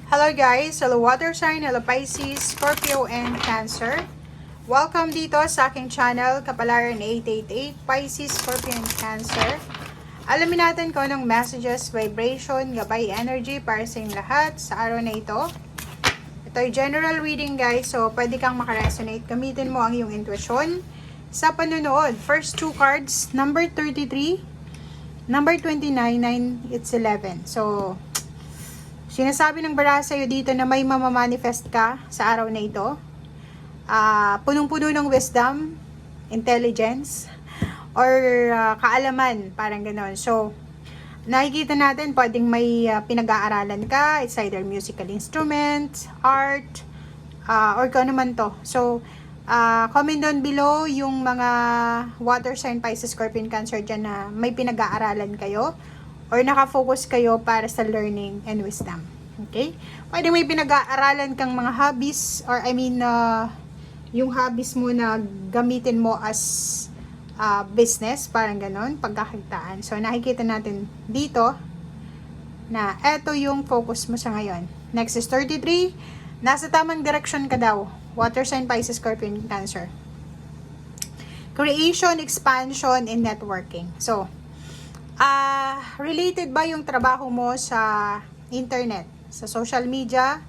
Hello guys, hello water sign, hello Pisces, Scorpio, and Cancer. Welcome dito sa aking channel, Kapalaran 888, Pisces, Scorpio, and Cancer. Alamin natin kung anong messages, vibration, gabay, energy para sa inyong lahat sa araw na ito. Ito ay general reading guys, so pwede kang makaresonate. Gamitin mo ang iyong intuition sa panunood. First two cards, number 33, number 29, 9, it's 11. So, sinasabi ng baraha sa'yo dito na may mamamanifest ka sa araw na ito. Punong-puno ng wisdom, intelligence, or kaalaman, parang gano'n. So, nakikita natin, pwedeng may pinag-aaralan ka. It's either musical instrument, art, or kung ano man to. So, comment down below yung mga water sign, Pisces, Scorpion, Cancer dyan na may pinag-aaralan kayo or nakafocus kayo para sa learning and wisdom. Okay? Pwede may pinag-aaralan kang mga hobbies or yung hobbies mo na gamitin mo as business, parang ganon, pagkakitaan. So, nakikita natin dito na eto yung focus mo sa ngayon. Next is 33. Nasa tamang direction ka daw. Water sign, Pisces, Scorpion, Cancer. Creation, expansion, and networking. So, related ba yung trabaho mo sa internet, sa social media,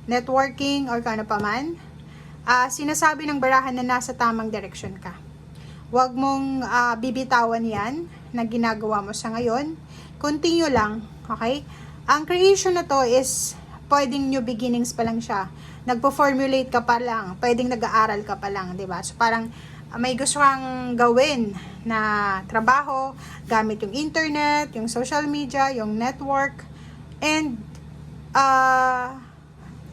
networking, or kano pa man? Sinasabi ng barahan na nasa tamang direction ka. Huwag mong bibitawan yan na ginagawa mo sa ngayon. Continue lang, okay? Ang creation na to is pwedeng new beginnings pa lang siya. Nagpo-formulate ka pa lang, pwedeng nag-aaral ka pa lang, di ba? So parang may gusto kang gawin na trabaho gamit yung internet, yung social media, yung network, and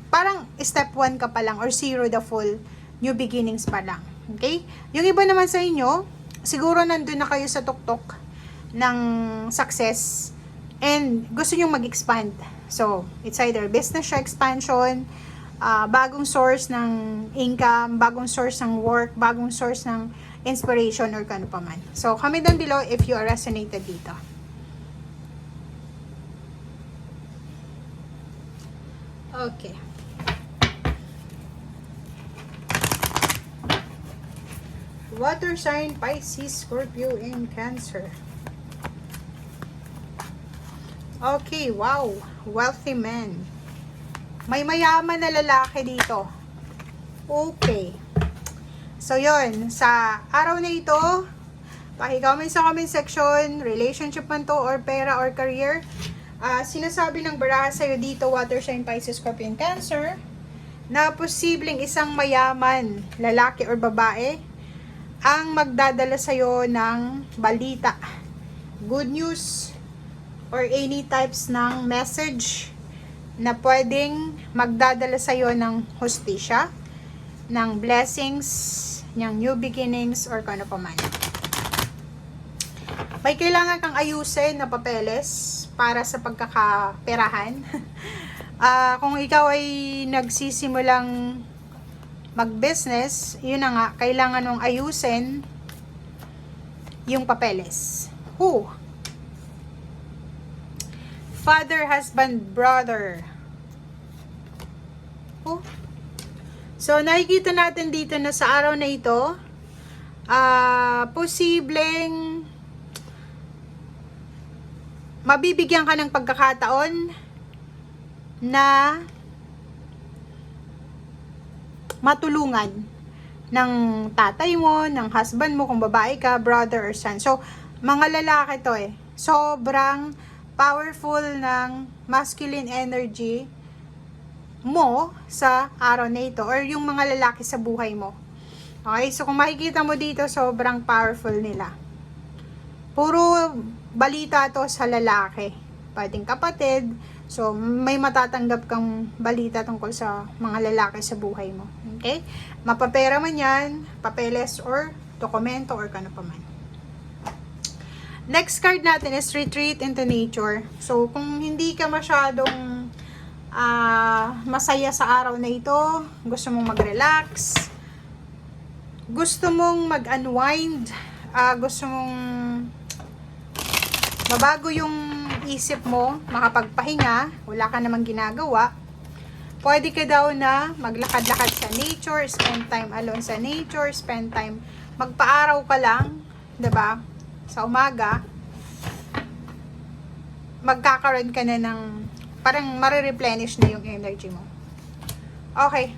parang step 1 ka pa lang or zero the full new beginnings pa lang. Okay? Yung iba naman sa inyo, siguro nandun na kayo sa tuktok ng success and gusto nyo mag-expand. So, it's either business expansion, bagong source ng income, bagong source ng work, bagong source ng inspiration or kano pa man. So, comment down below if you are resonated dito. Okay. Water sign, Pisces, Scorpio, and Cancer. Okay, wow. Wealthy man. May mayaman na lalaki dito. Okay. So, yun. Sa araw na ito, paki-comment sa comment section, relationship man to, or pera, or career. Sinasabi ng baraha sa'yo dito, Water sign, Pisces, Scorpion, Cancer, na posibleng isang mayaman, lalaki or babae, ang magdadala sa'yo ng balita, good news, or any types ng message na pwedeng magdadala sa'yo ng hustisya, ng blessings, ng new beginnings, or kung ano pa man. May kailangan kang ayusin na papeles para sa pagkakaperahan. Kung ikaw ay nagsisimulang mag-business, yun na nga, kailangan mong ayusin yung papeles. Father, husband, brother. So, nakikita natin dito na sa araw na ito, posibleng mabibigyan ka ng pagkakataon na matulungan ng tatay mo, ng husband mo, kung babae ka, brother or son. So, mga lalaki to eh. Sobrang powerful ng masculine energy mo sa araw na ito or yung mga lalaki sa buhay mo. Okay? So, kung makikita mo dito, sobrang powerful nila. Puro balita to sa lalaki. Pwedeng kapatid. So, may matatanggap kang balita tungkol sa mga lalaki sa buhay mo. Okay? Mapapera man yan, papeles or dokumento or kano pa man. Next card natin is retreat into nature. So, kung hindi ka masyadong masaya sa araw na ito, gusto mong mag-relax, gusto mong mag-unwind, gusto mong mabago yung isip mo, makapagpahinga, wala ka namang ginagawa, Pwede ka daw na maglakad-lakad sa nature, spend time alone sa nature, spend time, magpaaraw ka lang, 'di ba? Sa umaga, magkakaroon ka na ng, parang marireplenish na yung energy mo. Okay.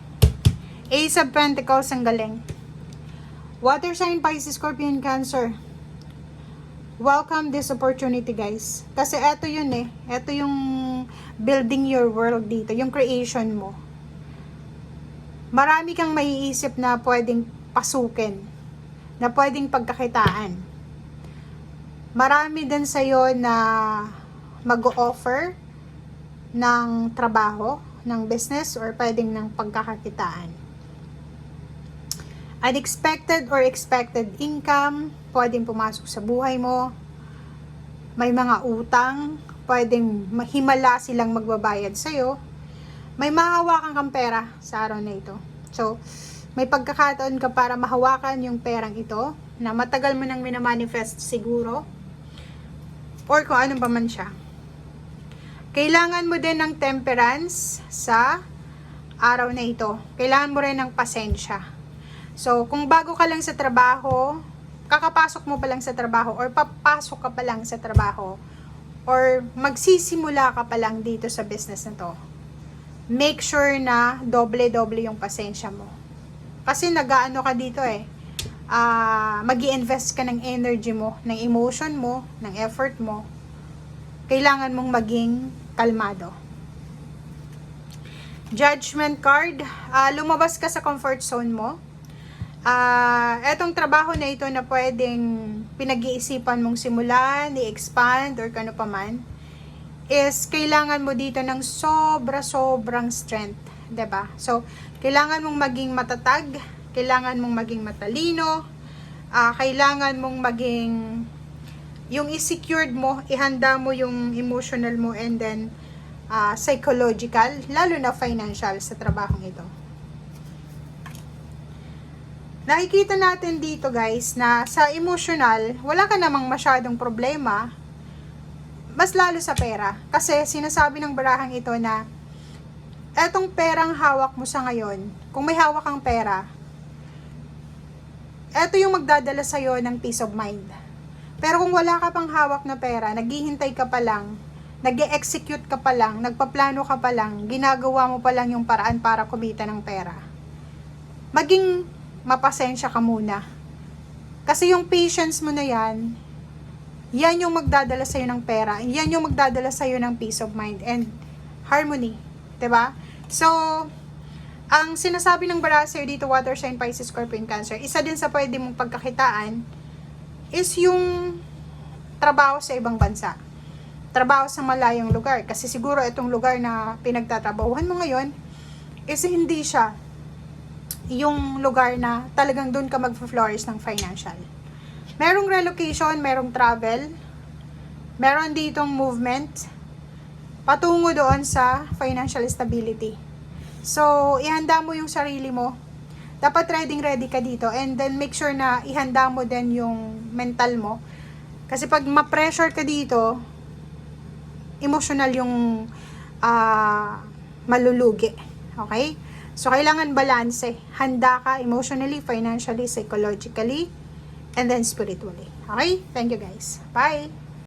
Ace of Pentacles, ang galing. Water sign, Pisces, Scorpion, Cancer. Welcome this opportunity, guys. Kasi eto yun eh. Eto yung building your world dito. Yung creation mo. Marami kang maiisip na pwedeng pasukin. Na pwedeng pagkakitaan. Marami din sa'yo na mag-offer ng trabaho, ng business, or pwedeng ng pagkakakitaan. Unexpected or expected income, pwedeng pumasok sa buhay mo. May mga utang, pwedeng himala silang magbabayad sa'yo. May mahawakan kang pera sa araw na ito. So, may pagkakataon ka para mahawakan yung perang ito, na matagal mo nang minamanifest siguro, or kung ano pa man siya. Kailangan mo din ng temperance sa araw na ito. Kailangan mo rin ng pasensya. So, kung bago ka lang sa trabaho, kakapasok mo pa lang sa trabaho, or papasok ka pa lang sa trabaho, or magsisimula ka pa lang dito sa business na to, make sure na doble-doble yung pasensya mo. Kasi nag-aano ka dito eh, mag-i-invest ka ng energy mo, ng emotion mo, ng effort mo. Kailangan mong maging kalmado. Judgment card, lumabas ka sa comfort zone mo. Etong trabaho na ito na pwedeng pinag-iisipan mong simulan, i-expand, or kano pa man, is kailangan mo dito ng sobrang strength, 'di ba? So, kailangan mong maging matatag, kailangan mong maging matalino, kailangan mong maging, yung i-secured mo, ihanda mo yung emotional mo, and then psychological, lalo na financial sa trabahong ito. Nakikita natin dito, guys, na sa emotional, wala ka namang masyadong problema, mas lalo sa pera. Kasi sinasabi ng barahang ito na etong perang hawak mo sa ngayon, kung may hawak kang pera, eto yung magdadala sa'yo ng peace of mind. Pero kung wala ka pang hawak na pera, naghihintay ka pa lang, nag-e-execute ka pa lang, nagpaplano ka pa lang, ginagawa mo pa lang yung paraan para kumita ng pera, maging mapasensya ka muna. Kasi yung patience mo na yan yung magdadala sa'yo ng pera, yan yung magdadala sa'yo ng peace of mind and harmony, 'di ba? So, ang sinasabi ng bara sa'yo dito, water sign, Pisces, Scorpion, Cancer, isa din sa pwede mong pagkakitaan is yung trabaho sa ibang bansa. Trabaho sa malayong lugar. Kasi siguro itong lugar na pinagtatrabahuhan mo ngayon is hindi siya yung lugar na talagang doon ka mag-flourish ng financial. Merong relocation, merong travel, meron ditong movement patungo doon sa financial stability. So, ihanda mo yung sarili mo. Dapat ready ka dito, and then make sure na ihanda mo din yung mental mo. Kasi pag ma-pressure ka dito, emotional yung malulugi. Okay? So, kailangan balance. Handa ka emotionally, financially, psychologically, and then spiritually. Okay? Thank you, guys. Bye!